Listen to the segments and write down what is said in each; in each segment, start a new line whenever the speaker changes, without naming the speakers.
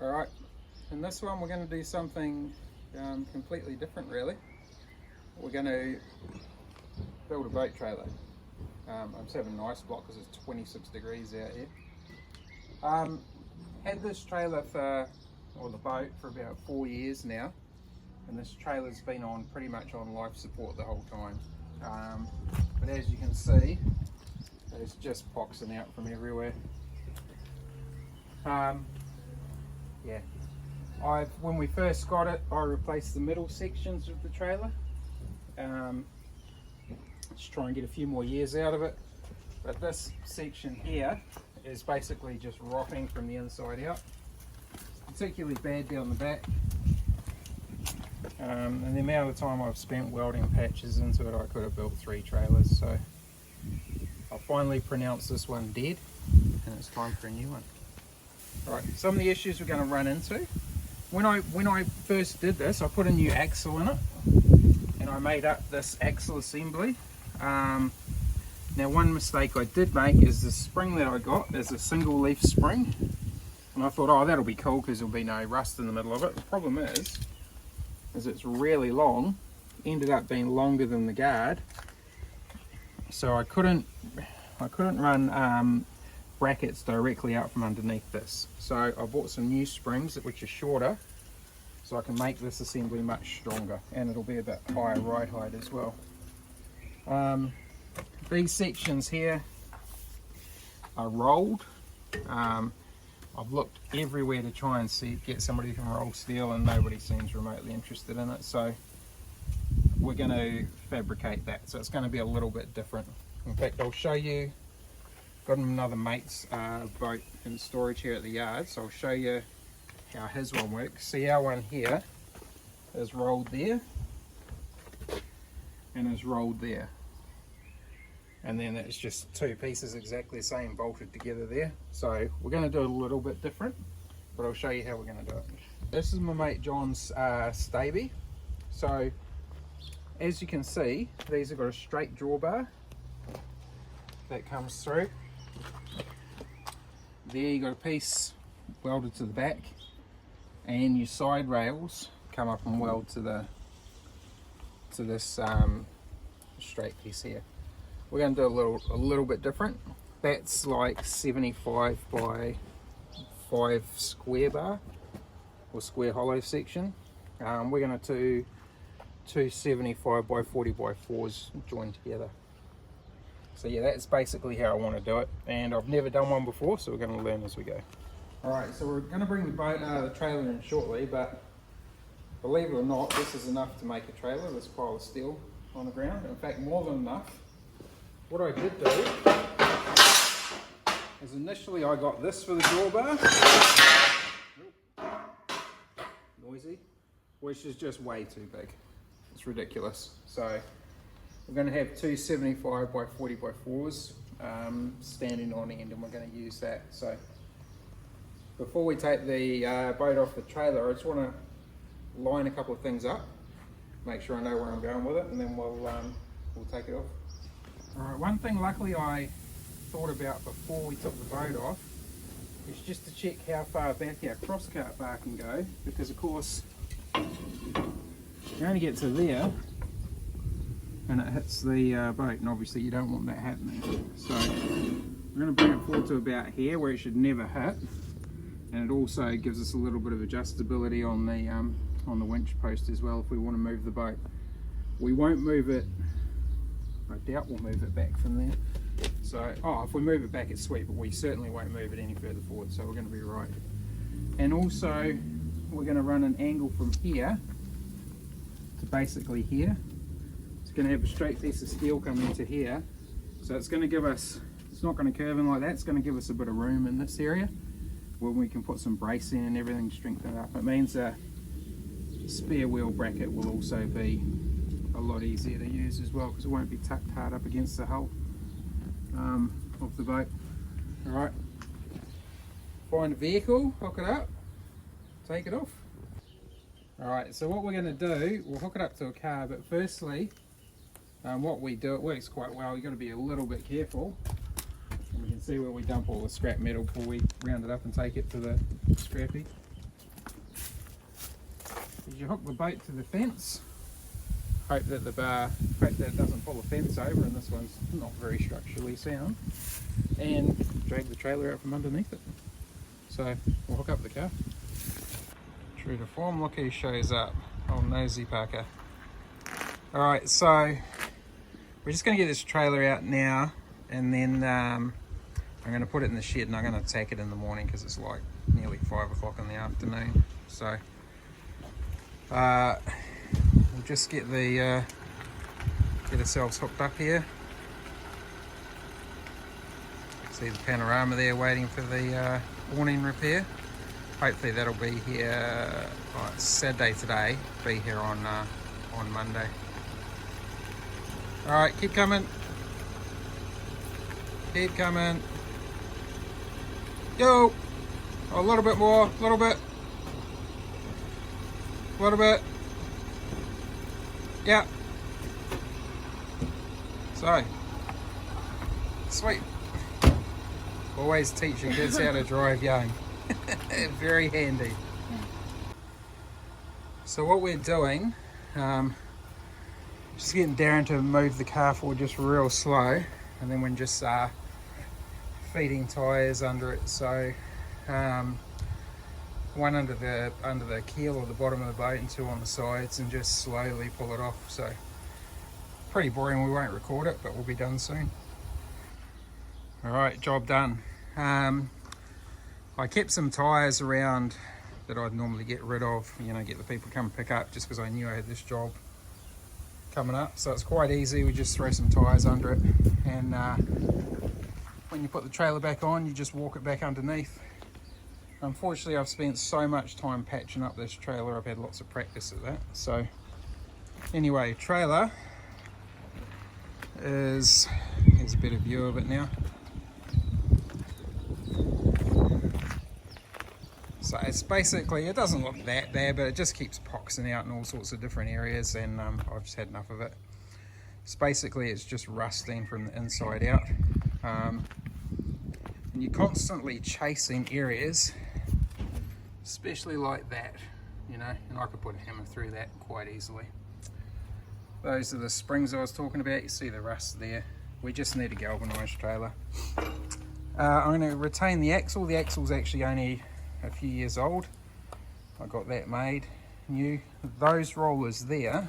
Alright, in this one we're going to do something completely different really. We're going to build a boat trailer. I'm just having an ice block because it's 26 degrees out here. Had this trailer or the boat for about 4 years now, and this trailer's been on pretty much on life support the whole time. But as you can see, it's just boxing out from everywhere. Yeah, when we first got it, I replaced the middle sections of the trailer. Just try and get a few more years out of it. But this section here is basically just rotting from the inside out. Particularly bad down the back. And the amount of time I've spent welding patches into it, I could have built 3 trailers. So I'll finally pronounce this one dead, and it's time for a new one. Right, some of the issues we're going to run into. When I first did this, I put a new axle in it, and I made up this axle assembly. Now one mistake I did make is the spring that I got is a single leaf spring, and I thought, oh, that'll be cool because there'll be no rust in the middle of it. The problem is it's really long, ended up being longer than the guard, so I couldn't run brackets directly out from underneath this. So I bought some new springs which are shorter, so I can make this assembly much stronger, and it'll be a bit higher ride height as well. These sections here are rolled. I've looked everywhere to try and get somebody who can roll steel, and nobody seems remotely interested in it, so we're going to fabricate that. So it's going to be a little bit different. In fact, I'll show you. Got another mate's boat in storage here at the yard, so I'll show you how his one works. See, our one here is rolled there and is rolled there, and then it's just 2 pieces exactly the same bolted together there. So we're going to do it a little bit different, but I'll show you how we're going to do it. This is my mate John's Staby. So as you can see, these have got a straight drawbar that comes through. There you got a piece welded to the back, and your side rails come up and weld to this straight piece here. We're going to do a little bit different. That's like 75 by 5 square bar or square hollow section. We're going to do 2 75 by 40 by 4s joined together. So yeah, that's basically how I want to do it, and I've never done one before, so we're going to learn as we go. Alright, so we're going to bring the boat out of the trailer in shortly, but believe it or not, this is enough to make a trailer, this pile of steel on the ground. In fact, more than enough. What I did do is initially I got this for the drawbar, noisy, which is just way too big. It's ridiculous. So we're going to have 2 75 by 40 by 4s standing on end, and we're going to use that. So before we take the boat off the trailer, I just want to line a couple of things up, make sure I know where I'm going with it, and then we'll take it off. Alright, one thing luckily I thought about before we took the boat off is just to check how far back our crosscart bar can go, because of course you only get to there and it hits the boat, and obviously you don't want that happening. So we're going to bring it forward to about here where it should never hit, and it also gives us a little bit of adjustability on the winch post as well if we want to move the boat. We won't move it, I doubt we'll move it back from there. So, if we move it back it's sweet, but we certainly won't move it any further forward, so we're going to be right. And also we're going to run an angle from here to basically here. It's going to have a straight piece of steel coming into here, so it's going to give us, it's not going to curve in like that, it's going to give us a bit of room in this area where we can put some brace in and everything to strengthen it up. It means a spare wheel bracket will also be a lot easier to use as well, because it won't be tucked hard up against the hull of the boat. Alright, find a vehicle, hook it up, take it off. Alright, so what we're going to do, we'll hook it up to a car, but firstly what we do, it works quite well, you've got to be a little bit careful. And we can see where we dump all the scrap metal before we round it up and take it to the scrappy. you hook the boat to the fence. Hope that it doesn't pull the fence over, and this one's not very structurally sound. And drag the trailer out from underneath it. So we'll hook up the car. True to form, look who shows up. Old nosy Parker. Alright, so we're just going to get this trailer out now, and then I'm going to put it in the shed, and I'm going to tack it in the morning because it's like nearly 5 o'clock in the afternoon. So we'll just get ourselves hooked up here. See the panorama there waiting for the awning repair. Hopefully that'll be here, it's Saturday today, be here on Monday. Alright, keep coming. Keep coming. Go! Oh, a little bit more, a little bit. A little bit. Yeah. So, sweet. Always teaching kids how to drive young. Very handy. So what we're doing, just getting Darren to move the car forward just real slow, and then we're just feeding tyres under it. So one under the keel or the bottom of the boat and two on the sides, and just slowly pull it off. So pretty boring, we won't record it, but we'll be done soon. Alright, job done. I kept some tyres around that I'd normally get rid of, get the people to come pick up, just because I knew I had this job coming up. So it's quite easy, we just throw some tyres under it, and when you put the trailer back on, you just walk it back underneath. Unfortunately, I've spent so much time patching up this trailer, I've had lots of practice at that. So anyway, trailer here's a better view of it now. So it's basically, it doesn't look that bad, but it just keeps poxing out in all sorts of different areas, and I've just had enough of it. So basically it's just rusting from the inside out, and you're constantly chasing areas, especially like that, and I could put a hammer through that quite easily. Those are the springs I was talking about. You see the rust there. We just need a galvanised trailer. I'm going to retain the axle. The axle's actually only a few years old. I got that made new. Those rollers there,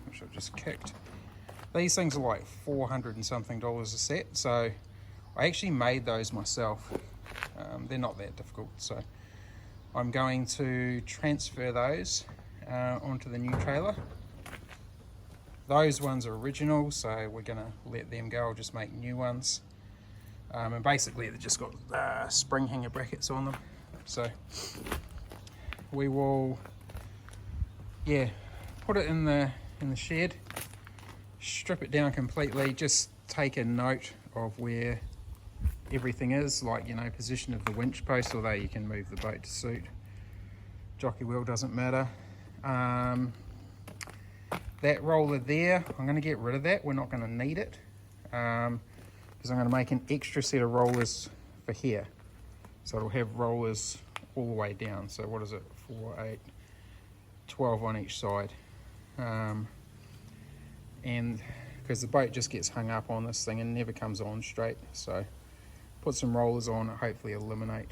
which I've just kicked, these things are like $400 and something a set. So I actually made those myself. They're not that difficult. So I'm going to transfer those onto the new trailer. Those ones are original, so we're going to let them go. I'll just make new ones. And basically they've just got spring hanger brackets on them. So we will, put it in the shed, strip it down completely, just take a note of where everything is, like, position of the winch post, although you can move the boat to suit. Jockey wheel doesn't matter. That roller there, I'm going to get rid of that. We're not going to need it, because I'm going to make an extra set of rollers for here. So it'll have rollers all the way down. So what is it? 4, 8, 12 on each side. And because the boat just gets hung up on this thing and never comes on straight. So put some rollers on it, hopefully eliminate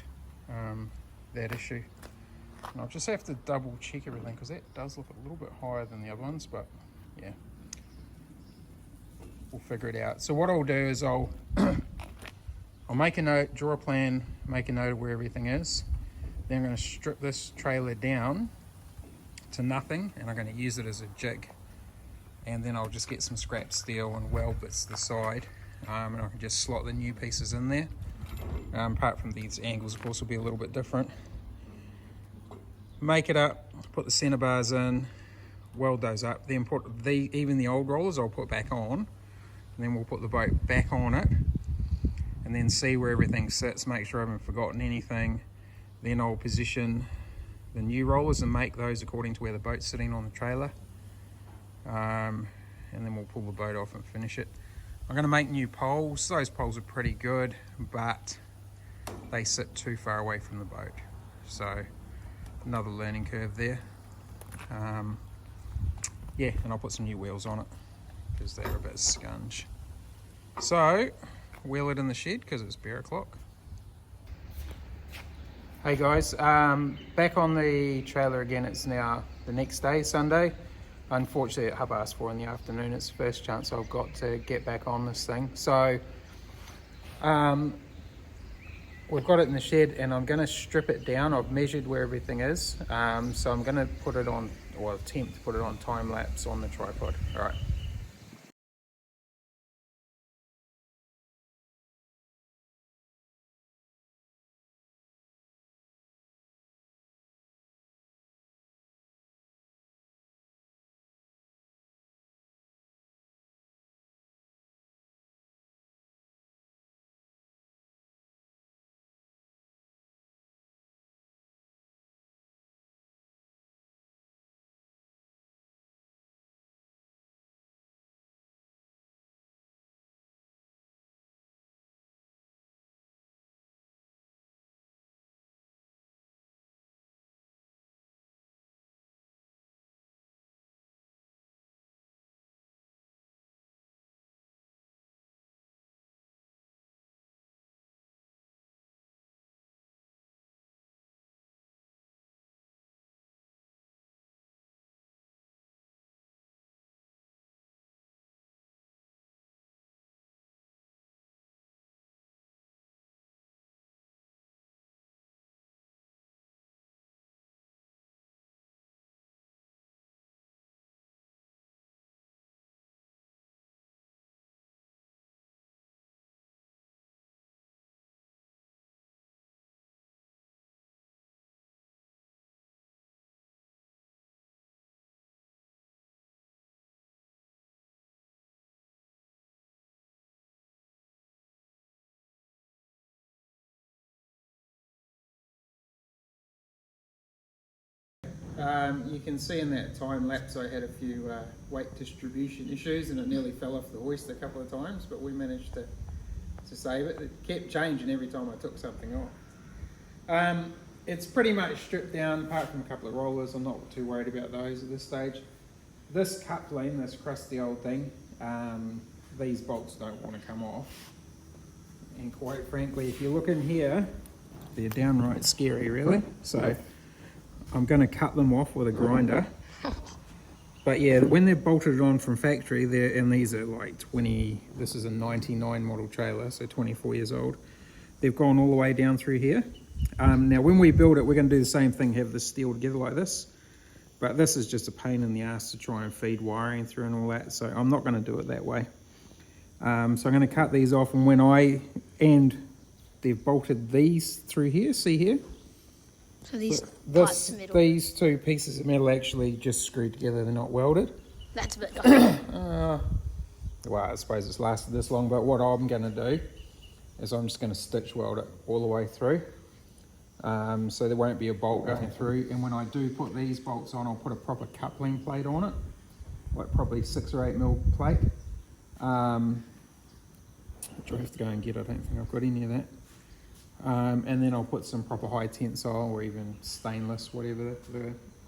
that issue. And I'll just have to double check everything, because that does look a little bit higher than the other ones, but yeah, we'll figure it out. So what I'll do is I'll make a note, draw a plan, make a note of where everything is. Then I'm going to strip this trailer down to nothing, and I'm going to use it as a jig. And then I'll just get some scrap steel and weld bits to the side, and I can just slot the new pieces in there. Apart from these angles, of course, will be a little bit different. Make it up, put the center bars in, weld those up, then put even the old rollers I'll put back on, and then we'll put the boat back on it, and then see where everything sits, make sure I haven't forgotten anything. Then I'll position the new rollers and make those according to where the boat's sitting on the trailer, and then we'll pull the boat off and finish it. I'm going to make new poles. Those poles are pretty good, but they sit too far away from the boat, so another learning curve there. Yeah, and I'll put some new wheels on it because they're a bit scunge. So, wheel it in the shed because it's bear o'clock. Hey guys, back on the trailer again. It's now the next day, Sunday. Unfortunately, at 4:30 in the afternoon, it's the first chance I've got to get back on this thing. So, we've got it in the shed and I'm going to strip it down. I've measured where everything is. So I'm going to put it on, or attempt to put it on time lapse on the tripod. All right. You can see in that time lapse I had a few weight distribution issues and it nearly fell off the hoist a couple of times, but we managed to save it. It kept changing every time I took something off. It's pretty much stripped down apart from a couple of rollers. I'm not too worried about those at this stage. This coupling, this crusty old thing, these bolts don't want to come off, and quite frankly if you look in here they're downright scary really. So I'm going to cut them off with a grinder. But yeah, when they're bolted on from factory, and these are like 20, this is a 99 model trailer, so 24 years old. They've gone all the way down through here. Now when we build it, we're going to do the same thing, have the steel together like this. But this is just a pain in the ass to try and feed wiring through and all that, so I'm not going to do it that way. So I'm going to cut these off, and they've bolted these through here, see here?
So these
two pieces of metal actually just screwed together, they're not welded.
That's a bit dodgy.
Well, I suppose it's lasted this long, but what I'm going to do is I'm just going to stitch weld it all the way through. So there won't be a bolt going through, and when I do put these bolts on, I'll put a proper coupling plate on it, like probably 6 or 8 mil plate, which I have to go and get. I don't think I've got any of that. And then I'll put some proper high tensile or even stainless, whatever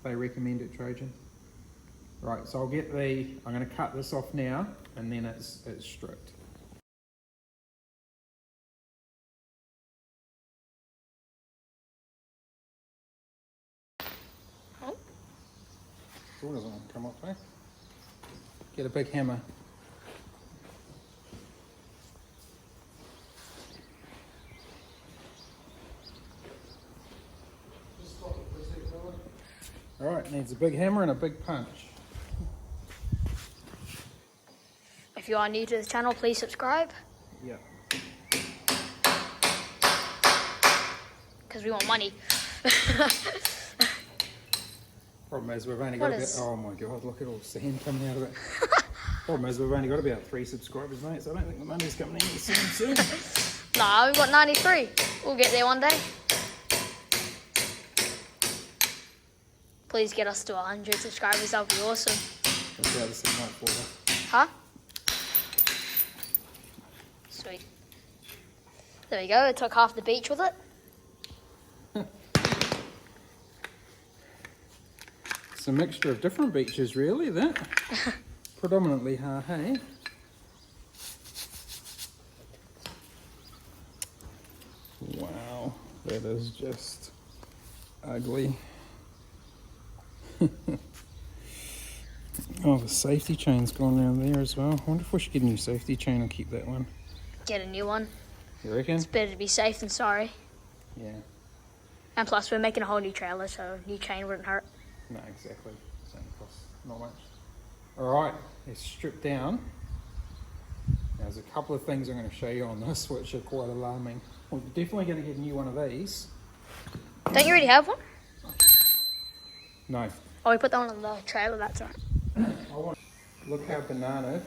they recommend at Trojan. Right, so I'm going to cut this off now, and then it's stripped. Door doesn't want to come off, eh? Get a big hammer. Alright, needs a big hammer and a big punch.
If you are new to this channel, please subscribe.
Yeah.
Because we want money.
Problem is we've only got oh my god, look at all the sand coming out of it. Problem is we've only got about 3 subscribers, mate, so I don't think the money's coming in soon.
Nah, we've got 93. We'll get there one day. Please get us to 100 subscribers, that would be awesome.
That's about the same night for us.
Huh? Sweet. There we go, it took half the beach with it.
a mixture of different beaches, really, that. Predominantly Hahei. Wow, that is just ugly. Oh, the safety chain's gone around there as well. I wonder if we should get a new safety chain or keep that one.
Get a new one.
You reckon?
It's better to be safe than sorry.
Yeah.
And plus, we're making a whole new trailer, so a new chain wouldn't hurt.
No, exactly. It's only cost not much. Alright, it's stripped down. There's a couple of things I'm going to show you on this which are quite alarming. We're definitely going to get a new one of these.
Don't you already have one?
No.
Oh, we put that one on the trailer, that's right.
Look how banana.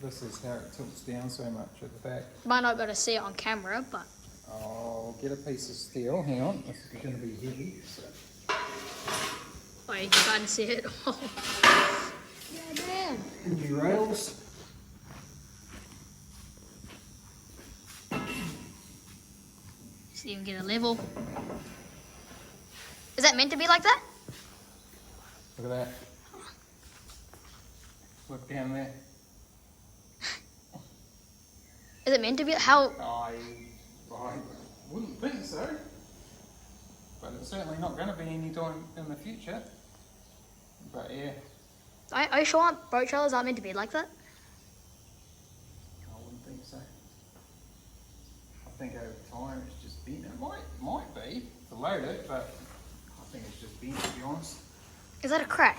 This is how it tilts down so much at the back.
Might not be able to see it on camera, but...
I'll get a piece of steel. Hang on, this is going to be heavy. So.
Oh, you can't see it. Yeah, damn.
New rails.
So you can get a level. Is that meant to be like that?
Look at that. Look down there.
Is it meant to be? How?
I wouldn't think so. But it's certainly not going to be any time in the future. But yeah,
Are you sure boat trailers aren't meant to be like that?
I wouldn't think so. I think over time it's just bent. It might be to load it, but I think it's just bent, to be honest.
Is that a crack?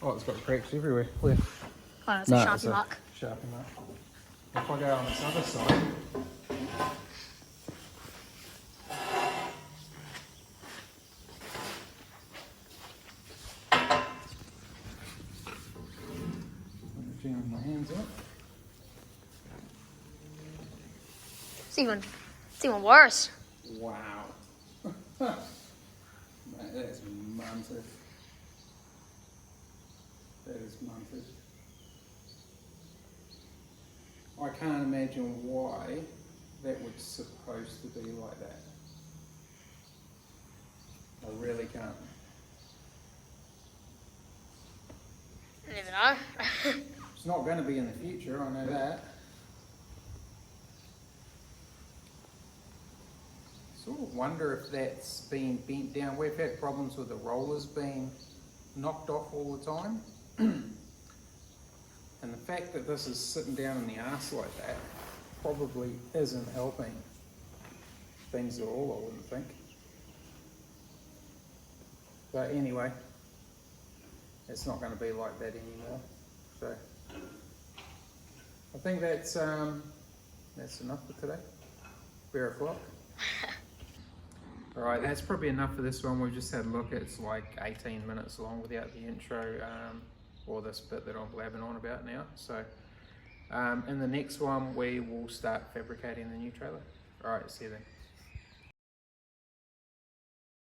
Oh, it's got cracks everywhere. Where?
Oh, it's a Sharpie mark.
Sharpie mark. If I go on this other side, jam my hands up.
It's even worse.
Wow. Mate, that's munted. That is munted. I can't imagine why that was supposed to be like that. I really can't.
I don't even know.
It's not going to be in the future, I know that. Sort of wonder if that's been bent down. We've had problems with the rollers being knocked off all the time. And the fact that this is sitting down in the arse like that probably isn't helping things at all, I wouldn't think. But anyway, it's not going to be like that anymore. So I think that's enough for today. Bear o'clock. Alright, that's probably enough for this one. We've just had a look. It's like 18 minutes long without the intro. Or this bit that I'm blabbing on about now. So in the next one we will start fabricating the new trailer. Alright, see you then.